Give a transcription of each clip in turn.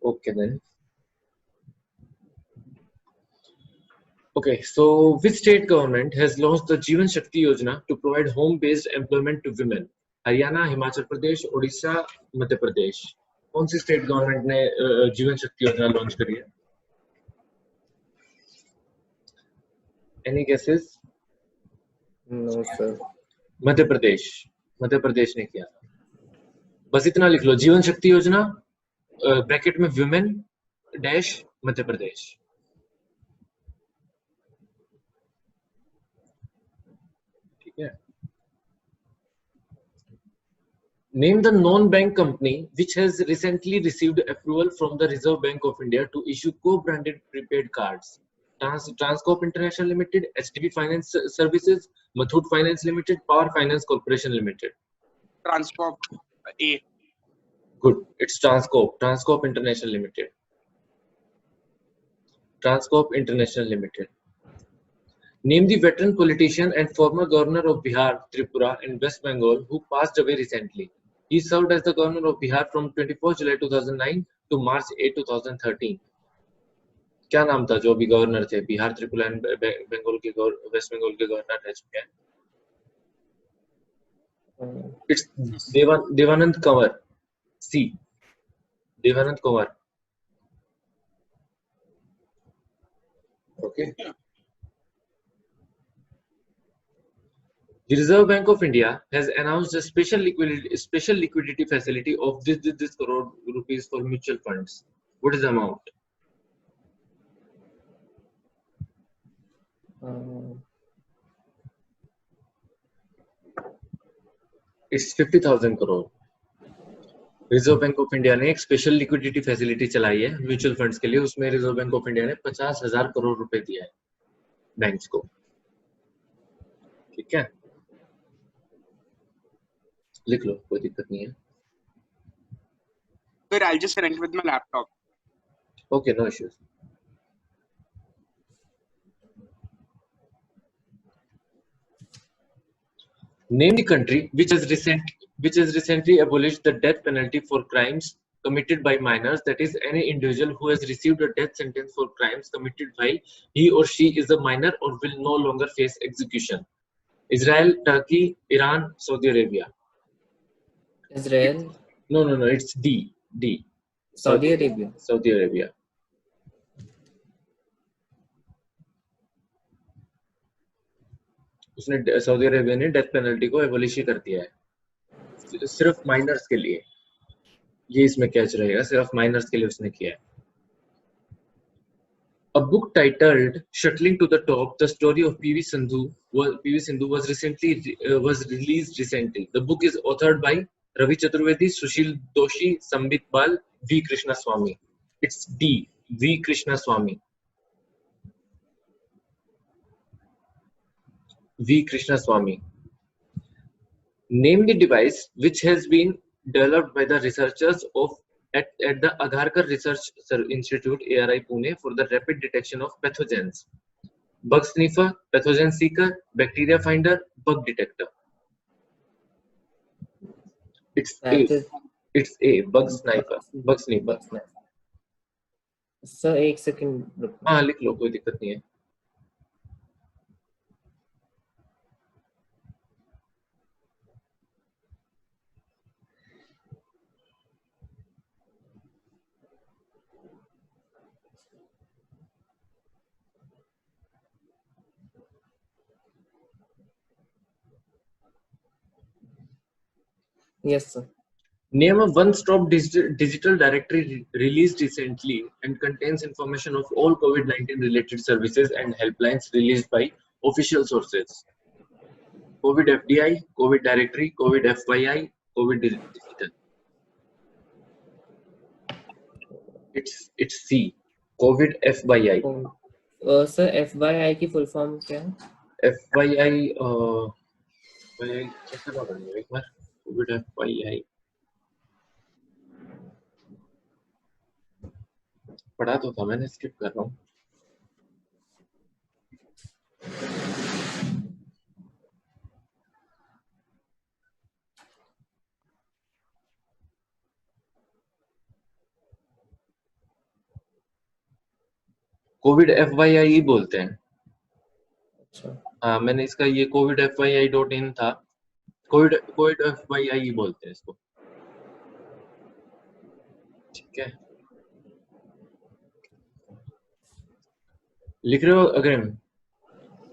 Okay then. Okay, so which state government has launched the Jeevan Shakti Yojana to provide home-based employment to women? Haryana, Himachal Pradesh, Orissa, Madhya Pradesh. कौन सी state government ने जीवन शक्ति योजना launch करी है? Any guesses? No sir. Madhya Pradesh ने किया था. बस इतना लिख लो, जीवन शक्ति योजना ब्रैकेट में वुमेन डैश मध्य प्रदेश. ठीक है. Name the non-bank company which has recently received approval from the Reserve Bank of India to issue co-branded prepaid cards. Transcorp International Limited, HDB Finance Services, Muthoot Finance Limited, Power Finance Corporation Limited. Transcorp A. Good. It's Transcorp International Limited. Transcorp International Limited. Name the veteran politician and former governor of Bihar, Tripura, and West Bengal who passed away recently. He served as the governor of Bihar from 24 July 2009 to March 8, 2013. क्या नाम था जो भी governor थे Bihar, Tripura and Bengal के waste Bengal के governor रह चुके हैं? It's Devanand Kanwar. See Devanand Kanwar. Okay. The Reserve Bank of India has announced a special liquidity facility of this crore rupees for mutual funds. What is the amount? It's 50,000 crore. Reserve bank of India ने एक special liquidity facility चलाई है mutual funds के लिए. उसमें reserve bank of India ने 50,000 करोड़ रुपए दिया है बैंक्स को. ठीक है, लिख लो, कोई दिक्कत नहीं है. Sir, I'll just connect with my laptop. Okay, no issues. Name the country which has recently abolished the death penalty for crimes committed by minors, that is, any individual who has received a death sentence for crimes committed while he or she is a minor or will no longer face execution. Israel, Turkey, Iran, Saudi Arabia. Israel. No, it's D. Saudi Arabia. Saudi Arabia. उसने Saudi Arabia ने death penalty को abolish कर दिया है सिर्फ miners के लिए. ये इसमें कैच रहेगा, सिर्फ माइनर्स के लिए उसने किया है. A book titled "Shuttling to the Top: The Story of PV Sindhu" was released recently. The book is authored by Ravi Chaturvedi, Sushil Doshi, Sambit Bal, V. Krishnaswamy. It's D. V. Krishnaswamy. V. Krishnaswamy. Name the device which has been developed by the researchers at the Agharkar Research Institute, ARI Pune, for the rapid detection of pathogens. Bug sniffer, pathogen seeker, bacteria finder, bug detector. It's A. Bug sniffer. Sir एक second. हाँ, लिख लो, कोई दिक्कत नहीं है. Yes sir. Name a one-stop digital directory released recently and contains information of all COVID-19 related services and helplines released by official sources. COVID FDI, COVID Directory, COVID FYI, COVID Digital. It's C. COVID FYI. Sir FYI की full form क्या है? FYI कैसे बोलेंगे एक बार? COVID FYI पढ़ा तो था मैंने, स्किप कर रहा हूँ. कोविड FYI बोलते हैं। अच्छा, हाँ, मैंने इसका ये covidfyi.in था, कोविड FYI बोलते हैं इसको। ठीक है, लिख रहे हो अग्रिम?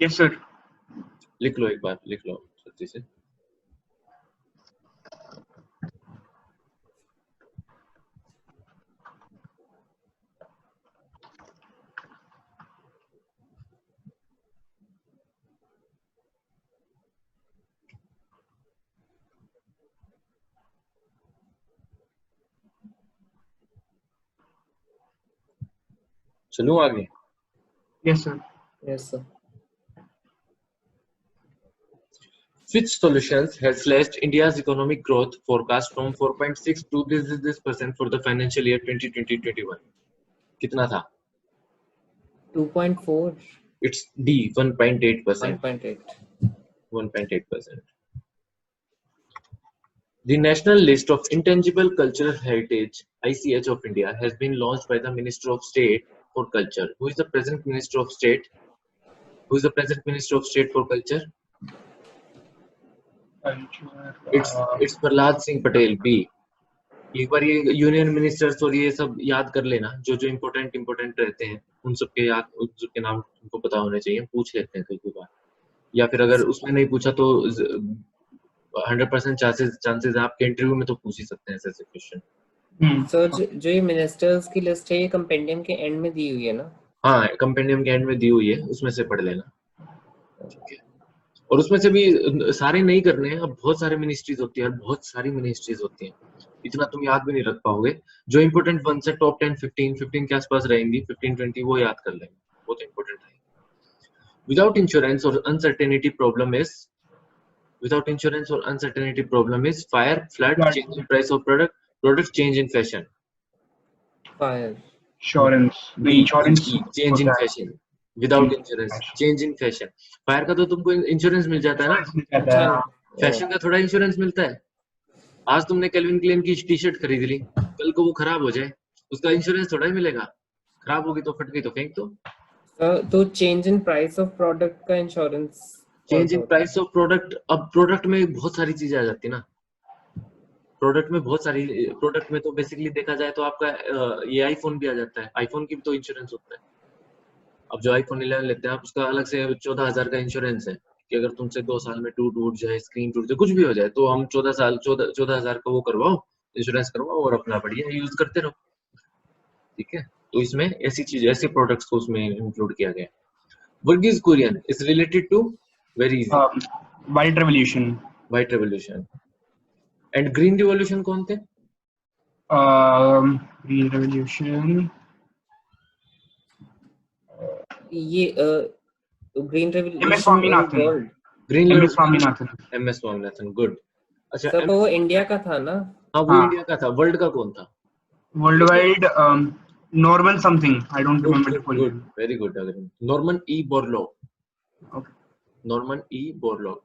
Yes, sir. लिख लो, एक बार लिख लो सच्ची से। चलूं आगे? Yes, sir. yes sir. Fitch Solutions has slashed India's economic growth forecast from 4.6 to this% for the financial year 2020-21. कितना था? 2.4, It's D, 1.8%. 1.8. 1.8%. The National List of Intangible Cultural Heritage (ICH) of India has been launched by the Minister of State for Culture. Who is the present Minister of State? Who is the present Minister of State for Culture? Culture. It's Prahlad Singh Patel, B. एक बार ये union ministers और ये सब याद कर लेना, जो जो इम्पोर्टेंट रहते हैं उन सबके नाम तुमको पता होने चाहिए, पूछ लेते हैं कई बार, या फिर अगर उसमें नहीं पूछा तो 100% चांसेस आपके इंटरव्यू में तो पूछ ही सकते हैं ऐसे क्वेश्चन। सर जो ये मिनिस्टर्स की लिस्ट है ये कंपेंडियम के एंड में दी हुई है ना? हाँ, कंपेंडियम के एंड में दी हुई है, उसमें से पढ़ लेना। ठीक है, और उसमें से भी सारे नहीं करने हैं, अब बहुत सारे मिनिस्ट्रीज होती है, बहुत सारी मिनिस्ट्रीज होती हैं, इतना तुम याद भी नहीं रख पाओगे। जो इंपोर्टेंट वन से टॉप 10 15 के आसपास रहेंगी, 15-20 वो याद कर लेंगे, बहुत इंपोर्टेंट है। विदाउट इंश्योरेंस और uncertainty problem is fire, flood, change in price of product, change in fashion. Fire, Insurance. नहीं, insurance चेंज इन होता है. Fashion, without insurance change in fashion. Fire का तो तुमको इंश्योरेंस मिल जाता है ना, Insurance मिल जाता है. फैशन का थोड़ा इंश्योरेंस मिलता है। आज तुमने केल्विन क्लेन की टी शर्ट खरीद ली, कल को वो खराब हो जाए, उसका इंश्योरेंस थोड़ा ही मिलेगा, खराब होगी तो फट गई तो फेंक दो। तो change in price of product का insurance change in price of product, अब प्रोडक्ट में बहुत सारी चीजें आ जाती है ना, प्रोडक्ट में तो बेसिकली देखा जाए तो आपका ये आईफोन भी आ जाता है, आईफोन की भी तो इंश्योरेंस होता है। अब जो आईफोन 11 लेते हैं आप, उसका अलग से 14,000 का इंश्योरेंस है कि अगर तुमसे 2 साल में टूट जाए, स्क्रीन टूट जाए, कुछ भी हो जाए, तो हम 14,000 का वो करवाओ, इंश्योरेंस करवाओ और अपना बढ़िया यूज करते रहो। ठीक है, तो इसमें ऐसे प्रोडक्ट्स को उसमें इंक्लूड किया गया। Verghese Kurien is related to, very easy, White Revolution. White revolution. And green revolution कौन थे? Green Revolution. ये green MS revolution Swaminathan. World. Green MS Swaminathan. MS Swaminathan, good. अच्छा, सर तो वो इंडिया का था ना? हाँ वो हाँ. इंडिया का था। वर्ल्ड का कौन था? Worldwide. Norman something. I don't remember the full good, name. Very good. Norman E Borlaug, Okay. Norman E Borlaug.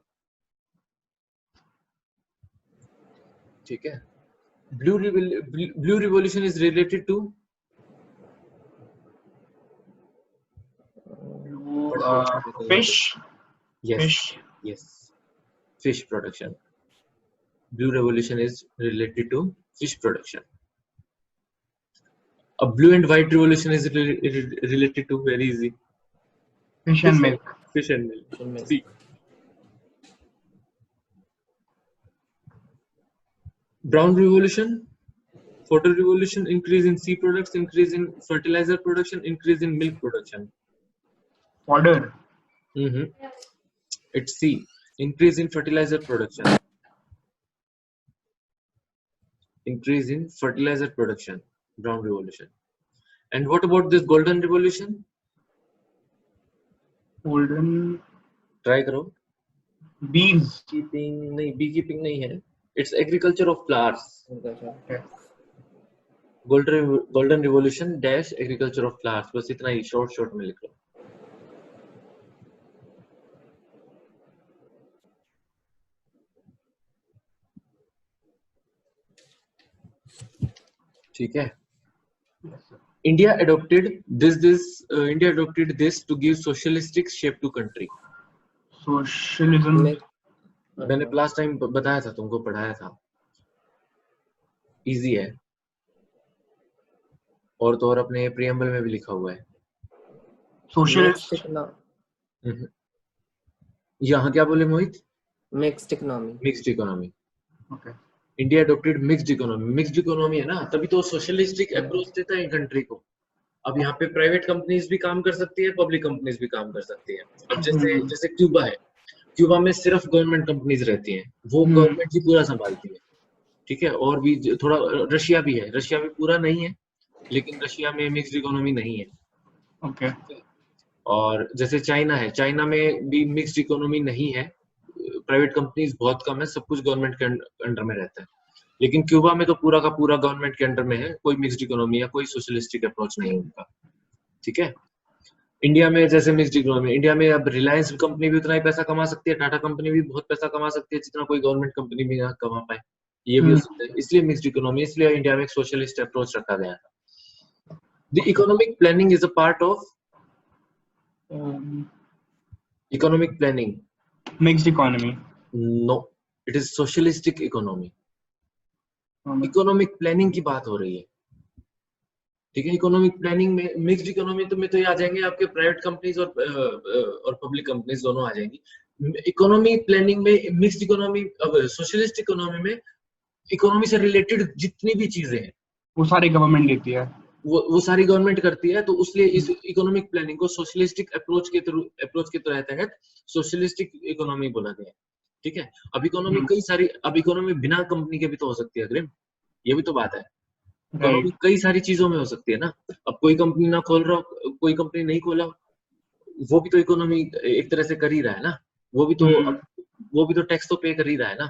ठीक है, blue revolution is related to, Blue. Fish. yes Fish. yes, fish production. Blue revolution is related to fish production. A blue and white revolution is related to, very easy, Fish and milk. fish and milk. See, brown revolution, photo revolution, increase in sea products, increase in fertilizer production, increase in milk production. Fodder. It's C, increase in fertilizer production, increase in fertilizer production, brown revolution. And what about this golden revolution? Golden. Try करो। Bees. beekeeping नहीं है, it's agriculture of flowers. Okay. golden revolution dash agriculture of flowers, बस इतना ही short में लिख लो। ठीक है, India adopted this to give socialistic shape to country. Socialism. मैंने लास्ट टाइम बताया था, तुमको पढ़ाया था, इजी है, और तो और अपने प्रियम्बल में भी लिखा हुआ है। Socialist. यहाँ क्या बोले मोहित? Mixed economy. Mixed economy. Okay. India adopted mixed economy. Mixed economy है ना, तभी तो सोशलिस्टिक अप्रोच देता है कंट्री को। अब यहाँ पे प्राइवेट कंपनीज भी काम कर सकती है, पब्लिक कंपनीज भी काम कर सकती है। अब जैसे क्यूबा है, क्यूबा में सिर्फ गवर्नमेंट कंपनीज रहती हैं, वो गवर्नमेंट ही पूरा संभालती है, ठीक है। और भी थोड़ा रशिया भी है, रशिया भी पूरा नहीं है, लेकिन रशिया में मिक्स्ड इकोनॉमी नहीं है। Okay. और जैसे चाइना है, चाइना में भी मिक्स्ड इकोनॉमी नहीं है, प्राइवेट कंपनीज बहुत कम है, सब कुछ गवर्नमेंट के अंडर में रहता है। लेकिन क्यूबा में तो पूरा का पूरा गवर्नमेंट के अंडर में है, कोई मिक्स्ड इकोनॉमी या कोई सोशलिस्टिक अप्रोच नहीं है उनका, ठीक है। इंडिया में जैसे मिक्स्ड इकोनॉमी, इंडिया में अब रिलायंस कंपनी भी उतना ही पैसा कमा सकती है, टाटा कंपनी भी बहुत पैसा कमा सकती है, जितना कोई गवर्नमेंट कंपनी भी ना कमा पाए, ये भी हो सकता है। इसलिए मिक्स्ड इकोनॉमी, इसलिए इंडिया में एक सोशलिस्ट अप्रोच रखा गया था। The economic planning is a part of economic planning. Mixed economy. No, it is socialistic economy. Economic planning की बात हो रही है, ठीक है। इकोनॉमिक प्लानिंग में मिक्स्ड इकोनॉमी तो में तो ये आ जाएंगे आपके प्राइवेट कंपनीज और पब्लिक कंपनीज दोनों आ जाएंगी। इकोनॉमी प्लानिंग में मिक्स्ड इकोनॉमी, अब सोशलिस्ट इकोनॉमी में इकोनॉमी से रिलेटेड जितनी भी चीजें हैं वो सारी गवर्नमेंट देती है, वो सारी गवर्नमेंट करती है। तो उसलिए इस इकोनॉमिक प्लानिंग को सोशलिस्टिक अप्रोच के तहत सोशलिस्टिक इकोनॉमी बोला गया, ठीक है। अब इकोनॉमी बिना कंपनी के भी तो हो सकती है अग्रिम, ये भी तो बात है। इकोनॉमी कई सारी चीजों में हो सकती है ना। अब कोई कंपनी ना खोल रहा, कोई कंपनी नहीं खोला, वो भी तो इकोनॉमी एक तरह से कर ही रहा है ना, वो भी तो टैक्स तो पे कर ही रहा है ना,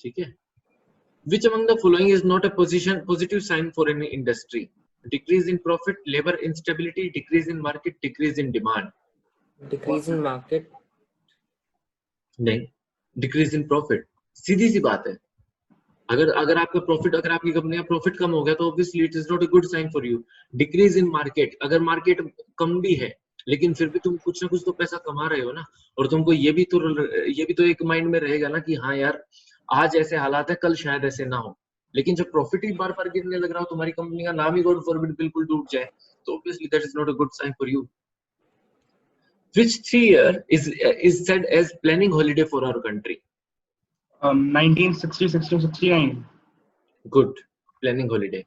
ठीक है। Which among the following is not a positive sign for any industry? Decrease in profit, labor instability, decrease in market, decrease in demand. Decrease in market. नहीं, decrease in profit, सीधी सी बात है। अगर आपका प्रॉफिट, अगर आपकी कंपनी का profit कम हो गया तो obviously it is not a good sign for you. Decrease in market, अगर मार्केट कम भी है लेकिन फिर भी तुम कुछ ना कुछ तो पैसा कमा रहे हो ना, और तुमको ये भी तो एक माइंड में रहेगा ना कि हाँ यार आज ऐसे हालात है, कल शायद ऐसे ना हो। लेकिन जब प्रॉफिट ही बार बार गिरने लग रहा हो, तुम्हारी कंपनी का नाम ही गॉड फॉरबिड बिल्कुल डूब जाए, तो obviously that is not a good sign for you. Which 3 year is said as planning holiday for our country? 1960, 69. Good, planning holiday.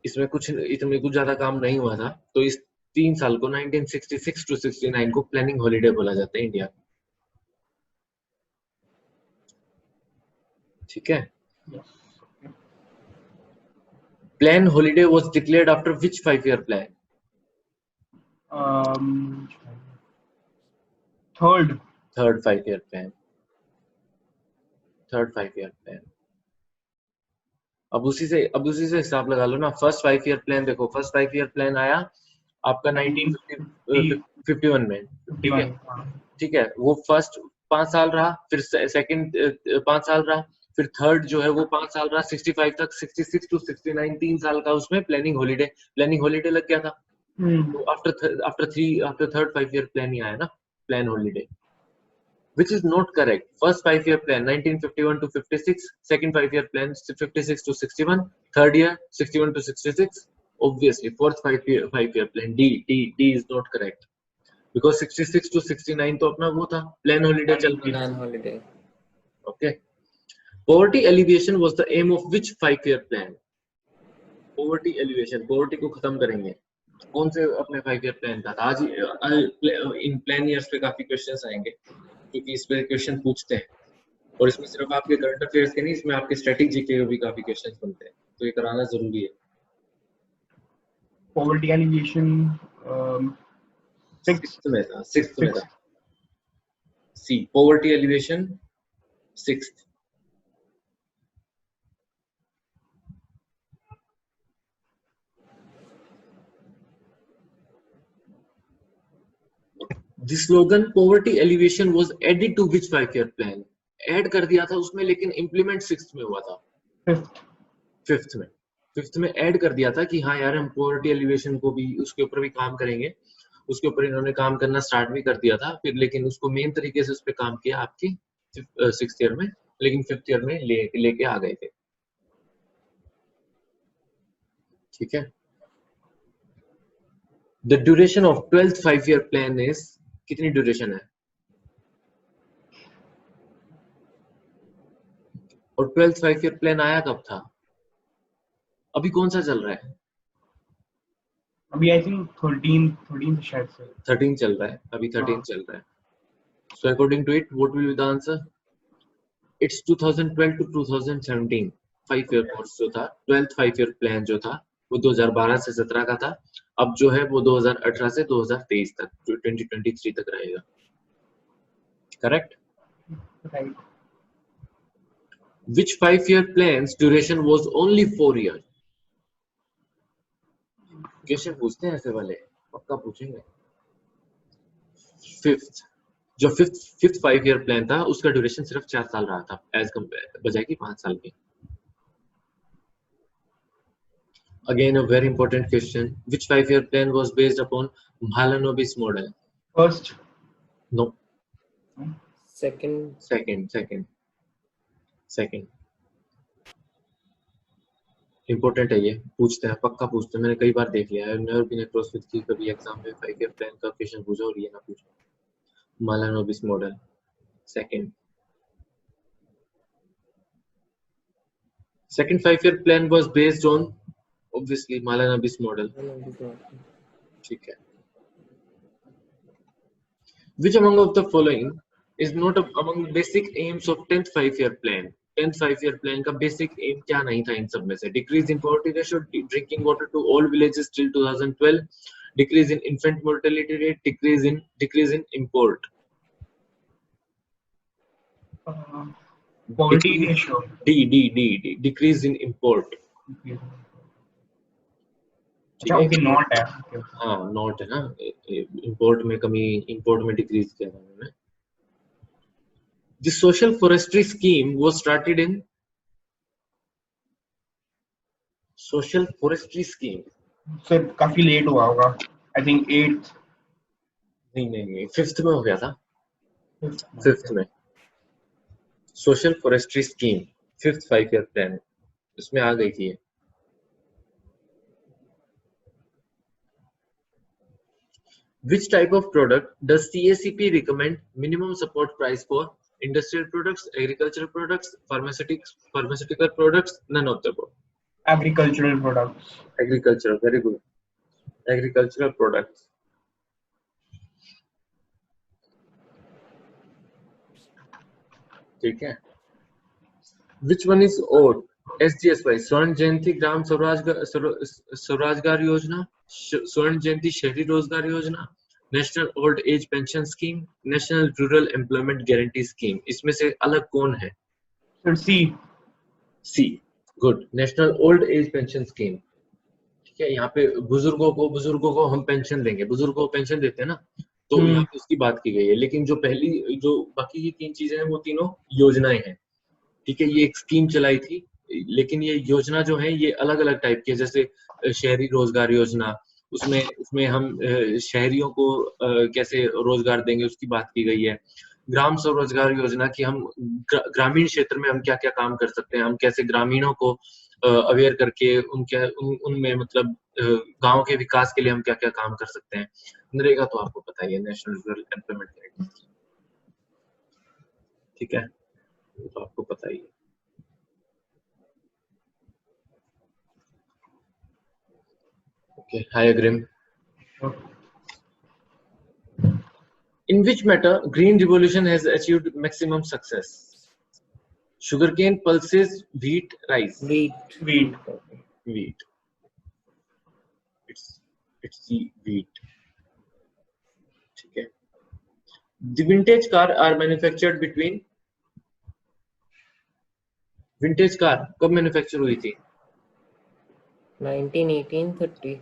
इसमें कुछ ज्यादा काम नहीं हुआ था, तो इस 3 साल को 1966 to 69 को प्लानिंग हॉलिडे बोला जाता है इंडिया, ठीक है। Plan holiday was declared after which 5-year plan? Third 5-year plan. अब उसी से हिसाब लगा लो ना। फर्स्ट 5-year plan देखो, फर्स्ट 5-year plan आया आपका 1951 में, ठीक है। वो फर्स्ट 5 साल रहा, फिर सेकंड 5 साल रहा, फिर थर्ड जो है वो 5 साल रहा, 65 तक, 66 to 69 3 साल का उसमें प्लानिंग हॉलिडे लग गया था। तो आफ्टर थर्ड 5-year plan ही आया ना plan holiday, which is not correct. First 5-year plan 1951 to 56, second 5-year plan 56 to 61, third year 61 to 66. Obviously fourth 5-year plan D is not correct, because 66 to 69 तो अपना वो था plan holiday चल रहा था। Plan holiday. Okay. Poverty alleviation was the aim of which 5-year plan? Poverty alleviation, poverty को खत्म करेंगे, कौन से अपने 5-year plan था? आज इन plan years पे काफी questions आएंगे, क्योंकि इस पे क्वेश्चन पूछते हैं, और इसमें सिर्फ आपके करंट अफेयर्स के नहीं, इसमें आपके स्ट्रेटेजी के भी काफी क्वेश्चंस बनते हैं, तो ये कराना जरूरी है। Poverty alleviation 6th में था सी, poverty alleviation 6th। The slogan poverty alleviation was added to which 5-year plan? Add कर दिया था उसमें, लेकिन इम्प्लीमेंट 6th में हुआ था, 5th में। 5th में ऐड कर दिया था कि हाँ यार हम पॉवर्टी एलिवेशन को भी उसके ऊपर भी काम करेंगे, उसके ऊपर इन्होंने काम करना स्टार्ट भी कर दिया था फिर, लेकिन उसको मेन तरीके से उस पर काम किया आपकी 6th ईयर में, लेकिन 5th ईयर में लेके आ गए थे। ठीक है। The duration of 12th 5-year plan is, कितनी ड्यूरेशन है? और 12th 5-year प्लान आया कब था? अभी कौन सा चल रहा है? अभी आई थिंक 13 शायद से 13 चल रहा है, अभी 13 चल रहा है। So according to it, what will be the answer? It's 2012 to 2017 5-year course जो था, 12th 5-year प्लान जो था वो 2012 से 17 का था, अब जो है वो 2018 से 2023 तक, जो 2023 तक रहेगा। Correct? Right. Which 5-year plan's duration was only 4 years? Question पूछते हैं ऐसे वाले, पक्का पूछेंगे। जो फिफ्थ 5-year प्लान था उसका ड्यूरेशन सिर्फ 4 साल रहा था, एज कंपेयर बजाय की 5 साल के। Again, a very important question. Which 5-year plan was based upon Mahalanobis model? First. No. Second. Second. Important है ये, पूछते हैं, पक्का पूछते हैं, मैंने कई बार देख लिया है। नेवर बीन अक्रॉस विद की कभी एग्जाम में 5-year प्लान का क्वेश्चन पूछा और ये ना पूछा। Mahalanobis model. Second 5-year plan was based on obviously Mahalanobis model. ठीक है। Which among of the following is not among basic aims of 10th 5-year plan? 10th 5-year plan का basic aim क्या नहीं था इन सब में से? Decrease in poverty ratio, drinking water to all villages till 2012, decrease in infant mortality rate, decrease in import. Poverty ratio. D. Decrease in import. अच्छा, okay, not है। हाँ, नॉट है ना, इंपोर्ट में कमी, इंपोर्ट में डिक्रीज किया था उन्होंने। The social forestry scheme was started in social forestry scheme. Sir काफी लेट हुआ होगा, आई थिंक 8th। नहीं 5th में हो गया था, 5th में social forestry scheme 5th 5-year plan उसमें आ गई थी। Which type of product does CACP recommend minimum support price for? Industrial products, agricultural products, pharmaceutical products, none of the above. Agricultural products. Agricultural, very good. Agricultural products. ठीक है। Which one is odd? SGSY, स्वर्ण जयंती ग्राम स्वरोजगार योजना, स्वर्ण जयंती शहरी रोजगार योजना, national old age pension scheme, national rural employment guarantee scheme, इसमें से अलग कौन है? C, good, national old age pension scheme. ठीक है, यहाँ पे बुजुर्गों को हम पेंशन देंगे, बुजुर्गों को पेंशन देते हैं ना, तो यहाँ पे उसकी बात की गई है। लेकिन जो बाकी की 3 चीजें हैं वो तीनों योजनाएं हैं। ठीक है, ये एक स्कीम चलाई थी, लेकिन ये योजना जो है ये अलग अलग टाइप की है। जैसे शहरी रोजगार योजना, उसमें हम शहरियों को कैसे रोजगार देंगे उसकी बात की गई है। ग्राम स्वरोजगार योजना की हम ग्रामीण क्षेत्र में हम क्या क्या काम कर सकते हैं, हम कैसे ग्रामीणों को अवेयर करके उनमें मतलब गांव के विकास के लिए हम क्या क्या काम कर सकते हैं। नरेगा तो आपको पता ही है, नेशनल रूरल एम्प्लॉयमेंट गारंटी। ठीक है, तो आपको पता ही है। Okay, hi Agrim. In which matter green revolution has achieved maximum success? Sugarcane, pulses, wheat, rice. Wheat. It's the wheat. ठीक है। The vintage car are manufactured between, vintage car कब manufacture हुई थी? 1918-30।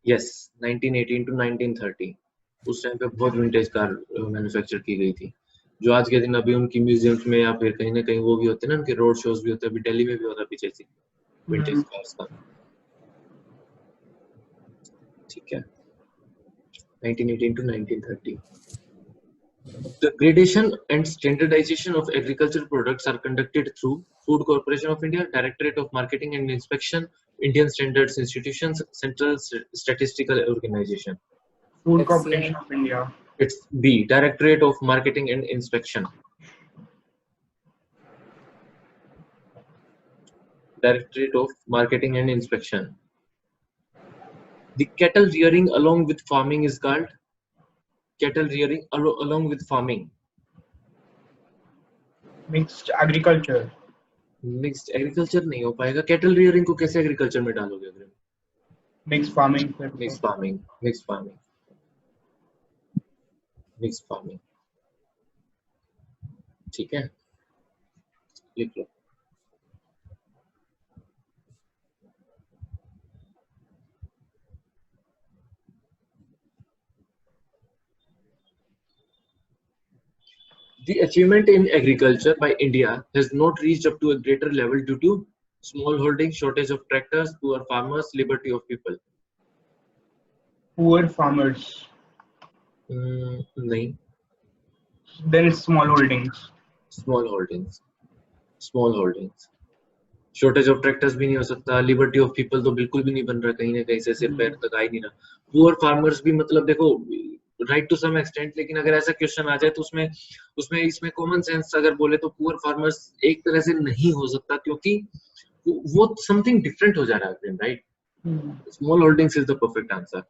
Yes, 1918 to 1930। उस time पे बहुत vintage car manufacture की गई थी, जो आज के दिन अभी उनकी म्यूजियम्स में या फिर कहीं ना कहीं वो भी होते हैं ना, उनके रोड शोज भी होते हैं। अभी दिल्ली में भी होता है पीछे से, विंटेज कार्स का, ठीक है, 1918 to 1930. The gradation and standardization of agricultural products are conducted through Food Corporation of India, Directorate of Marketing and Inspection, Indian Standards Institutions, Central Statistical Organization. Food FCI. Corporation of India. It's B, Directorate of Marketing and Inspection. Directorate of Marketing and Inspection. The cattle rearing along with farming is called cattle rearing along with farming. Mixed agriculture. Mixed agriculture नहीं हो पाएगा. Cattle rearing को कैसे agriculture में डालोगे अगर? Mixed farming. Mixed farming. Mixed farming. Mixed farming. ठीक है, लिख लो. The achievement in agriculture by India has not reached up to a greater level due to small holding, shortage of tractors, poor farmers, liberty of people. Poor farmers. नहीं. Then it's small holdings. Small holdings. Small holdings. Shortage of tractors भी नहीं हो सकता. Liberty of people तो बिल्कुल भी नहीं बन रहा, कहीं ना कहीं से सिर पैर तक आ ही नहीं रहा. Poor farmers भी मतलब देखो right to some extent, लेकिन अगर ऐसा क्वेश्चन आ जाए तो उसमें इसमें कॉमन सेंस अगर बोले तो पुअर फार्मर्स एक तरह से नहीं हो सकता, क्योंकि वो समथिंग डिफरेंट हो जा रहा है, right. Small holdings is the perfect answer.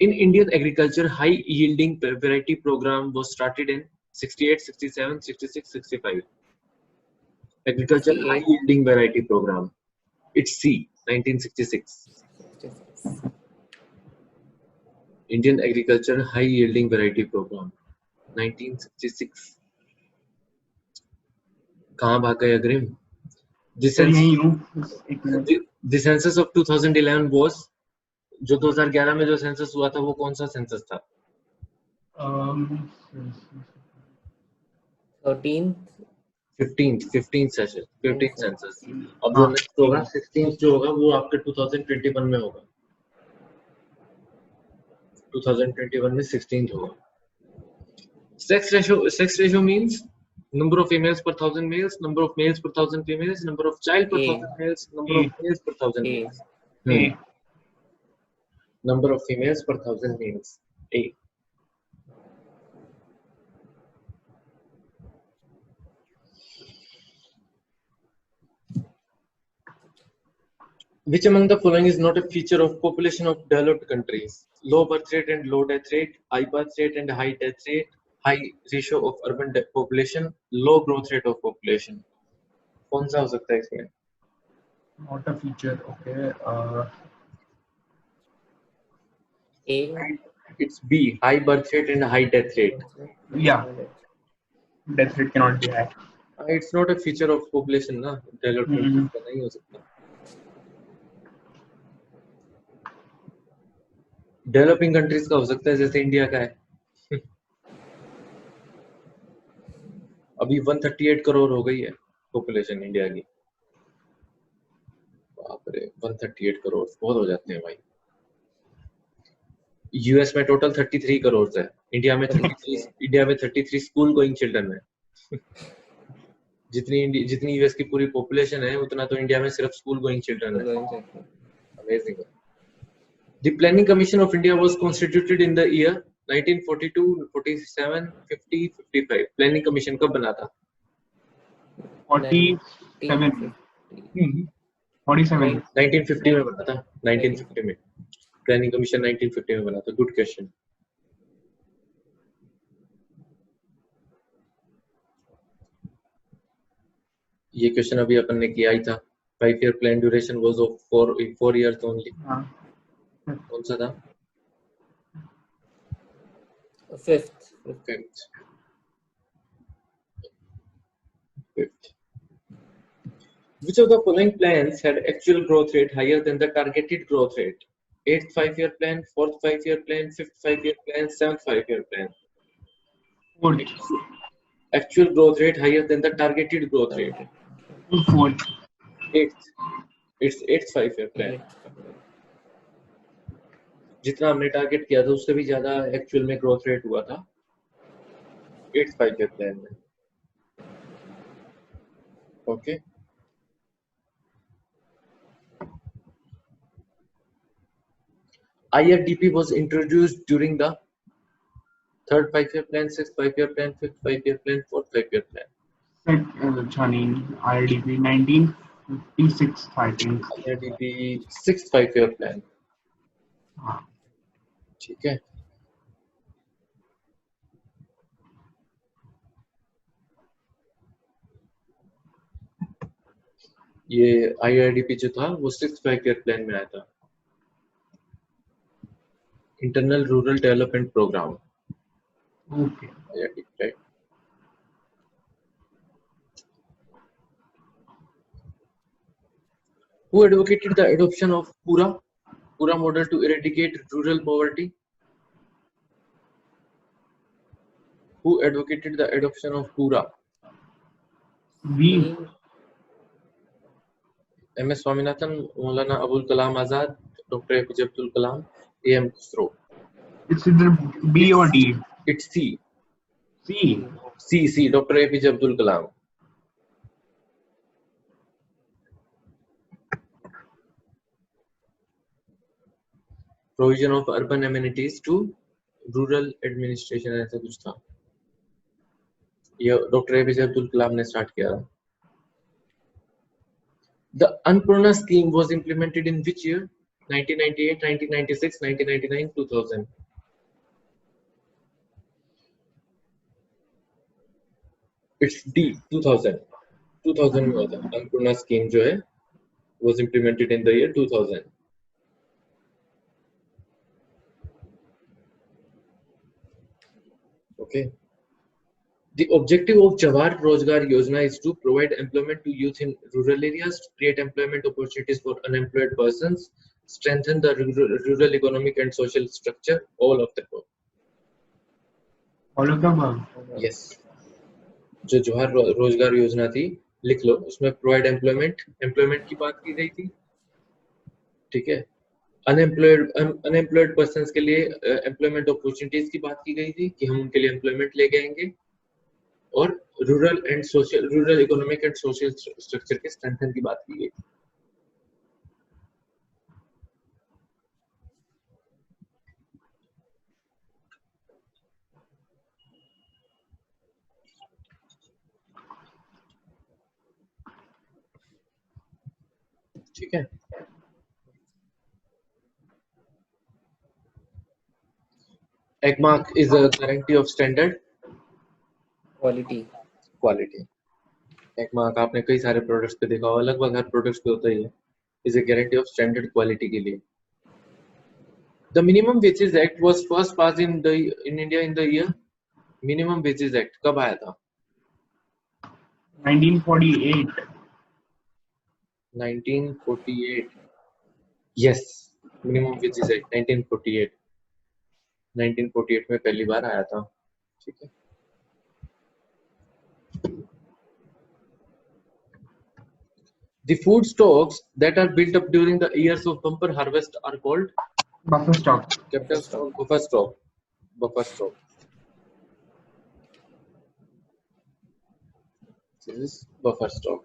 In Indian agriculture, high yielding variety program was started in 68, 67, 66, 65. Agriculture high yielding variety program. It's C, 1966. Indian agriculture high yielding variety program, 1966. कहाँ भाग गए अग्रिम? The census of 2011 was, जो 2011 में जो census हुआ था वो कौन सा सेंसस था? 15th census. अब जो नेक्स्ट होगा 16th जो होगा वो आपके 2021 में होगा. 2021 में 16th होगा. Sex ratio means number of females per 1000 males, number of males per 1000 females, number of child per 1000 males, number of males per 1000 males. Number of females per 1000 males. A. Which among the following is not a feature of population of developed countries? Low birth rate and low death rate, high birth rate and high death rate, high ratio of urban population, low growth rate of population. कौन सा हो सकता है इसमें? Not a feature. Okay. A. It's B, high birth rate and high death rate. Yeah. Death rate cannot be high. It's not a feature of population, ना. Developed countries का नहीं हो सकता. डेवलपिंग कंट्रीज का हो सकता है, जैसे इंडिया का है. अभी 138 करोड़ हो गई है पॉपुलेशन इंडिया की. बाप रे, 138 करोड़ बहुत हो जाते हैं भाई. यूएस में टोटल 33 करोड़ है. इंडिया में 33 स्कूल गोइंग चिल्ड्रन है. जितनी यूएस की पूरी पॉपुलेशन है उतना तो इंडिया में सिर्फ स्कूल गोइंग चिल्ड्रन है. Amazing. The Planning Commission of India was constituted in the year 1942, 47, 50, 55. Planning Commission कब बना था? 47. 1950 में बना था. 1950 में. Planning Commission 1950 में बना था. Good question. ये क्वेश्चन अभी अपन ने किया ही था. 5-year plan duration was of 4 years only. कौन सा था? Fifth. Which of the following plans had actual growth rate higher than the targeted growth rate? 8th 5-year plan, 4th 5-year plan, 5th 5-year plan, 7th 5-year plan. Actual growth rate higher than the targeted growth rate. 4th. 8th. It's 5 year plan. जितना हमने target किया था उससे भी ज्यादा actual में growth rate हुआ था 5 ईयर प्लान में। Okay IRDP was introduced during the third 5 year plan, sixth 5 year plan, fifth 5 year plan, fourth 5 year plan. Chani, IRDP 1956, I think. IRDP sixth 5 year plan. हाँ. ठीक है। ये IRDP जो था वो सिक्स 5 ईयर प्लान में आया था, internal rural development program. Okay. IRDP, right? Who advocated the adoption of Pura model to eradicate rural poverty? Who advocated the adoption of Pura? We. MS Swaminathan, Maulana Abul Kalam Azad, Dr. APJ Abdul Kalam, AM Khusro. It's either B or D. It's C. C. Dr. APJ Abdul Kalam. Provision of urban amenities to rural administration, ऐसा कुछ था। ये doctor APJ Abdul Kalam ने start किया। The Annapurna scheme was implemented in which year? 1998, 1996, 1999, 2000. It's D, 2000. 2000 में हुआ था। Annapurna scheme जो है was implemented in the year 2000. Okay. The objective of Jawahar Rozgar Yojana is to provide employment to youth in rural areas, create employment opportunities for unemployed persons, strengthen the rural economic and social structure, all of the above. All of the above. Yes. जो जवाहर रोजगार योजना थी लिख लो, उसमें provide employment की बात की गई थी, ठीक है। अनएम्प्लॉयड पर्संस के लिए एम्प्लॉयमेंट अपॉर्चुनिटीज की बात की गई थी कि हम उनके लिए एम्प्लॉयमेंट लेके आएंगे, और rural economic and social structure के स्ट्रेंथन की बात की गई थी। ठीक है। EGMARK is a guarantee of standard quality. EGMARK आपने कई सारे प्रोडक्ट्स पे देखा होगा, लगभग हर प्रोडक्ट्स पे होता ही है, is a guarantee of standard quality के लिए। The Minimum Wages Act was first passed in India in the year, Minimum Wages Act कब आया था? 1948. 1948. Yes, Minimum Wages Act 1948 में पहली बार आया था, ठीक है। The food stocks that are built up during the years of bumper harvest are called Buffer stock. capital stock, buffer stock. This is buffer stock.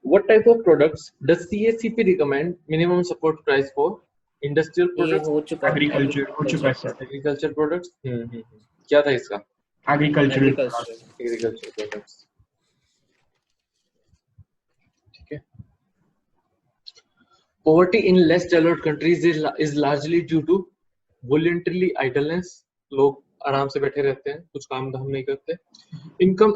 What type of products does CACP recommend minimum support price for? Industrial ये products, हो चुका Agriculture. हो चुका है sir. agriculture products. क्या था इसका? Agricultural. Agriculture products. ठीक है। Poverty in less developed countries is largely due to voluntarily idleness. लोग आराम से बैठे रहते हैं, कुछ काम धाम नहीं करते। Income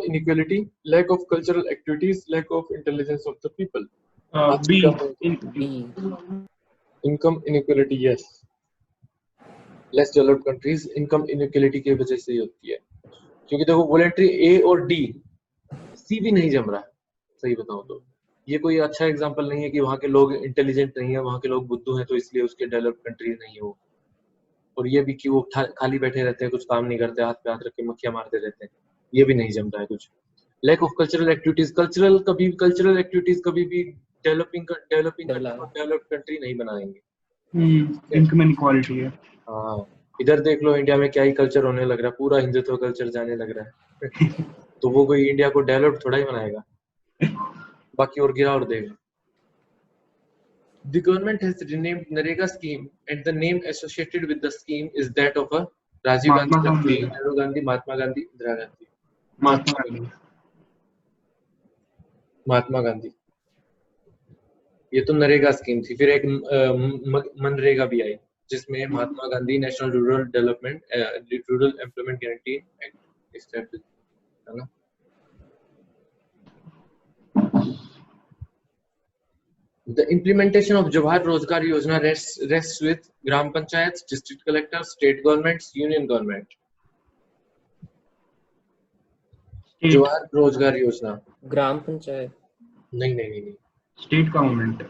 inequality, lack of cultural activities, lack of intelligence of the people. B. Income inequality, yes. Less developed countries income inequality की वजह से ही होती है, क्योंकि देखो वॉलंटरी A और D, C भी नहीं जम रहा है, सही बताऊं तो। ये कोई अच्छा एग्जांपल नहीं है कि वहाँ के लोग इंटेलिजेंट नहीं है, वहाँ के लोग बुद्धू हैं तो इसलिए उसके डेवलप्ड कंट्री नहीं हो। और ये भी कि वो खाली बैठे रहते हैं, कुछ काम नहीं करते, हाथ पे हाथ रख के मक्खियां मारते रहते हैं, ये भी नहीं जम रहा है कुछ। Lack of cultural activities, cultural activities कभी भी डेवलपिंग डेवलप्ड कंट्री नहीं बनाएंगे। इनकम इनक्वालिटी है। हाँ, इधर देख लो इंडिया में क्या ही कल्चर होने लग रहा है, पूरा हिंदुत्व कल्चर जाने लग रहा है। तो वो कोई इंडिया को डेवलप थोड़ा ही बनाएगा, बाकी और गिरा और देगा। The government has renamed Narega scheme and the name associated with the scheme is that of a Rajiv Gandhi, Jawaharlal Nehru Gandhi, Mahatma Gandhi, Indira Gandhi, Mahatma Gandhi. ये तो नरेगा स्कीम थी। फिर एक मनरेगा भी आई जिसमें Mahatma Gandhi national rural development rural employment guarantee act establish है ना। The implementation of Jawahar Rozgar Yojana rests with Gram Panchayats, district collectors, state governments, union government. Jawahar रोजगार योजना ग्राम पंचायत नहीं, स्टेट गवर्नमेंट,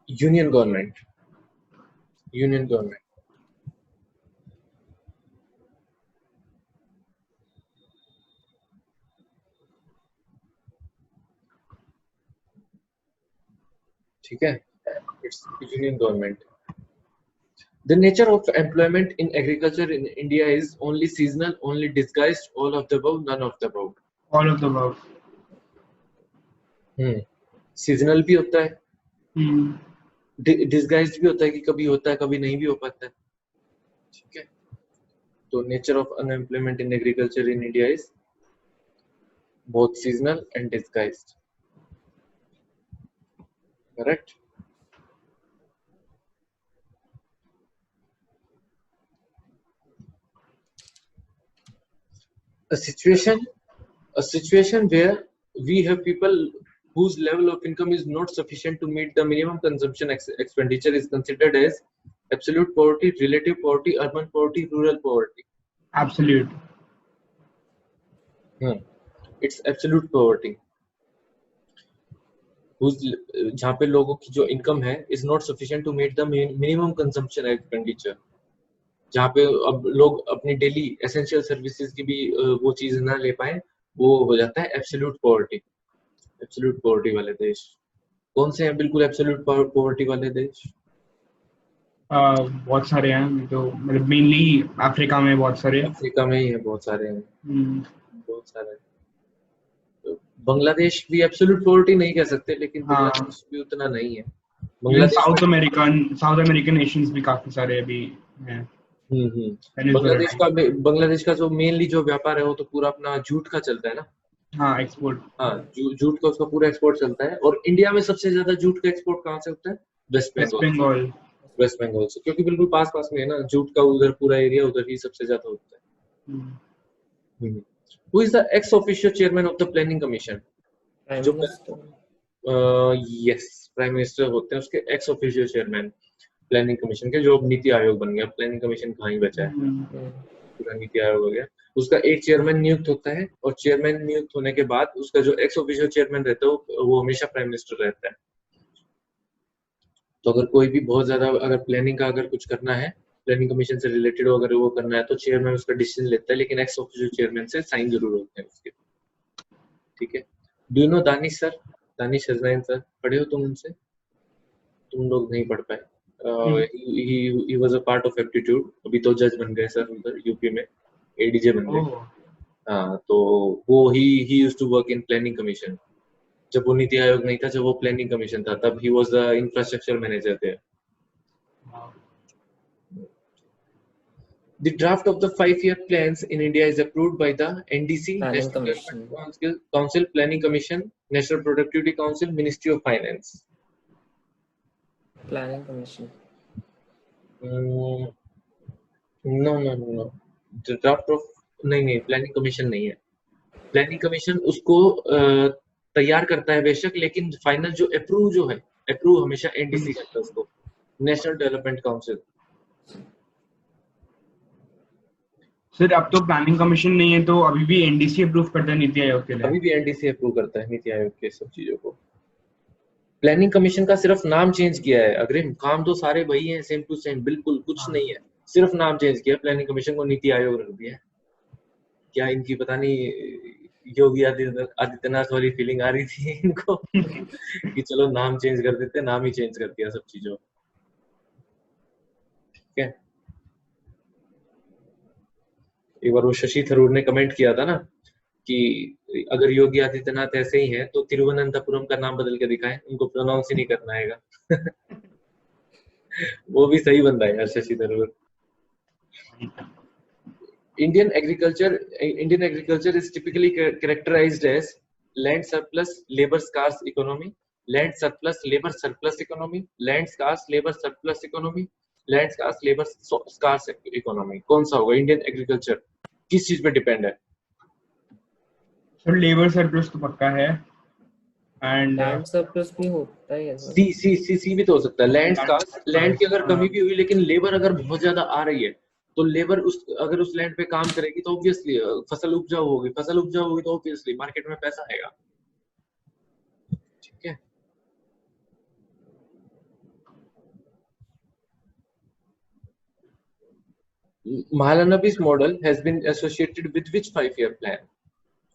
यूनियन गवर्नमेंट। ठीक है, it's union government. The nature of employment in agriculture in India is only seasonal, only disguised, all of the above, none of the above. all of the above. Seasonal भी होता है, disguised भी होता है कि कभी होता है कभी नहीं भी हो पाता है। ठीक है, तो nature of unemployment in agriculture in India is both seasonal and disguised. Correct? A situation where we have people whose level of income is not sufficient to meet the minimum consumption expenditure is considered as absolute poverty, relative poverty, urban poverty, rural poverty. Absolute. It's absolute poverty. जहाँ पे लोगों की जो income है is not sufficient to meet the minimum consumption expenditure. जहाँ पे अब लोग अपनी डेली एसेंशियल सर्विसेज की भी वो चीज ना ले पाए, वो हो जाता है एब्सोल्यूट पॉवर्टी। एब्सोल्यूट पॉवर्टी वाले देश कौन से हैं? बिल्कुल एब्सोल्यूट पॉवर्टी वाले देश बहुत सारे हैं, तो मतलब मेनली अफ्रीका में बहुत सारे हैं। अफ्रीका में ही है, बहुत सारे हैं, बहुत सारे। तो बांग्लादेश भी एब्सोल्यूट पॉवर्टी नहीं कह सकते, लेकिन बांग्लादेश भी उतना नहीं है। साउथ अमेरिकन नेशंस भी काफी सारे अभी हैं। बांग्लादेश का जो मेनली जो व्यापार है वो तो पूरा अपना जूट का चलता है ना। हाँ, एक्सपोर्ट। हाँ, जूट का उसका पूरा एक्सपोर्ट चलता है। और इंडिया में सबसे ज्यादा जूट का एक्सपोर्ट कहाँ से होता है? वेस्ट बंगाल से, क्योंकि बिल्कुल पास में है ना जूट का, उधर पूरा एरिया उधर ही सबसे ज्यादा होता है। Who is the ex officio chairman of the planning commission? Yes, prime minister होते हैं उसके ex officio chairman planning commission के, जो नीति आयोग बन गया। प्लानिंग कमीशन कहाँ ही बचा है, पूरा नीति आयोग हो गया। उसका एक चेयरमैन नियुक्त होता है, और चेयरमैन नियुक्त होने के बाद उसका जो एक्स ऑफिशियो चेयरमैन रहता है वो हमेशा प्राइम मिनिस्टर रहता है। तो अगर कोई भी बहुत ज्यादा अगर प्लानिंग का अगर कुछ करना है, प्लानिंग कमीशन से रिलेटेड अगर वो करना है, तो चेयरमैन उसका डिसीजन लेता है, लेकिन एक्स ऑफिशियो चेयरमैन से साइन जरूर होते हैं उसके। ठीक है। Do you know Danish sir? Danish Hasnain sir, पढ़े हो तुम उनसे? तुम लोग नहीं पढ़ पाए। he was a part of aptitude, अभी तो जज बन गए सर उधर यूपी में, एडीजे बन गए। हाँ, तो वो he used to work in planning commission। जब वो नीति आयोग नहीं था, जब वो प्लानिंग कमीशन था, तब he was the infrastructure manager there। The draft of the 5-year plans in India is approved by the NDC, National Development Council, Planning Commission, National Productivity Council, Ministry of Finance। Planning Commission। No। The draft of नहीं, Planning Commission नहीं है। Planning Commission उसको तैयार करता है बेशक, लेकिन final जो अप्रूव हमेशा NDC करता है उसको, नेशनल डेवलपमेंट काउंसिल। सर अब तो प्लानिंग कमीशन नहीं है, तो अभी भी एनडीसी अप्रूव करता है नीति आयोग के लिए? अभी भी एनडीसी अप्रूव करता है नीति आयोग के सब चीजों को। प्लानिंग कमीशन का सिर्फ नाम चेंज किया है, अग्रिम काम तो सारे वही हैं, सेम टू सेम, बिल्कुल कुछ नहीं है, सिर्फ नाम चेंज किया। प्लानिंग कमीशन को नीति आयोग रख दिया है। क्या इनकी पता नहीं योगी आदित्यनाथ वाली फीलिंग आ रही थी इनको कि चलो नाम चेंज कर देते, नाम ही चेंज कर दिया सब चीजों। ठीक है, एक बार वो शशि थरूर ने कमेंट किया था ना कि अगर योगी आदित्यनाथ ऐसे ही हैं तो तिरुवनंतपुरम का नाम बदल के दिखाएं, उनको प्रोनाउंस ही नहीं करना आएगा। वो भी सही बंदा है यार Shashi Tharoor. Indian agriculture is typically characterized as land surplus, labor scarce economy, land surplus, labor surplus economy, land scarce, labor surplus economy, land scarce, labor scarce economy। कौन सा होगा इंडियन एग्रीकल्चर, किस चीज पे डिपेंड है? सर लेबर सरप्लस तो पक्का है, एंड लैंड सरप्लस भी होता है ऐसा। सी भी तो हो सकता है। लैंड स्कार्स, लैंड की अगर कमी भी हुई लेकिन लेबर अगर बहुत ज्यादा आ रही है तो लेबर अगर उस लैंड पे काम करेगी तो ऑब्वियसली फसल उपजाऊ होगी, फसल उपजाऊ होगी तो ऑब्वियसली मार्केट में पैसा आएगा। ठीक है, Mahalanobis model has been associated with which 5-year plan?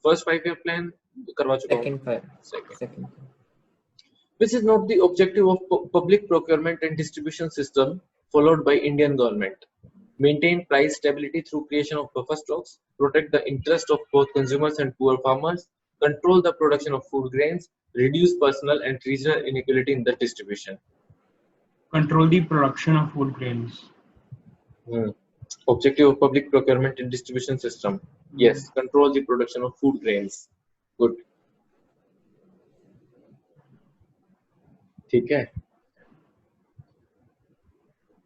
First 5-year plan करवा चुका हूँ। Second. Which is not the objective of public procurement and distribution system followed by Indian government? Maintain price stability through creation of buffer stocks, protect the interest of both consumers and poor farmers, control the production of food grains, reduce personal and regional inequality in the distribution. control the production of food grains. Objective of public procurement and distribution system. Yes, control the production of food grains. Good. ठीक है,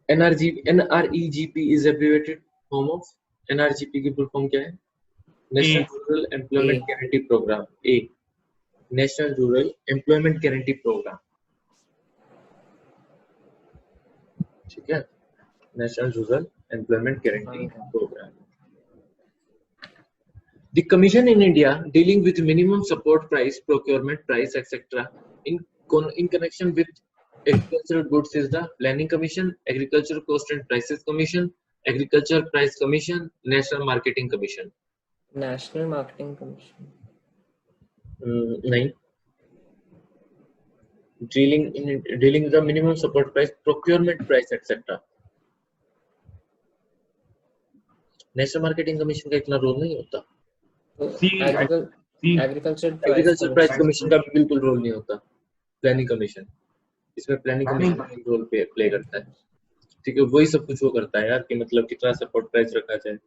NREGP is abbreviated form of, NRGP की full form क्या है? National Rural Employment Guarantee Program। A, National Rural Employment Guarantee Program। ठीक है, National Rural Employment Guarantee Program। The Commission in India dealing with minimum support price, procurement price, etc. in connection with agricultural goods is the Planning Commission, Agricultural Cost and Prices Commission, Agriculture Price Commission, National Marketing Commission। National Marketing Commission। नहीं, dealing with the minimum support price, procurement price, etc. National Marketing Commission का इतना role नहीं होता। Agriculture price commission का भी बिल्कुल role नहीं होता। प्लानिंग कमीशन, इसमें प्लानिंग कमीशन रोल प्ले करता है। ठीक है, वही सब कुछ वो करता है यार कि मतलब कितना सपोर्ट प्राइस रखा जाए।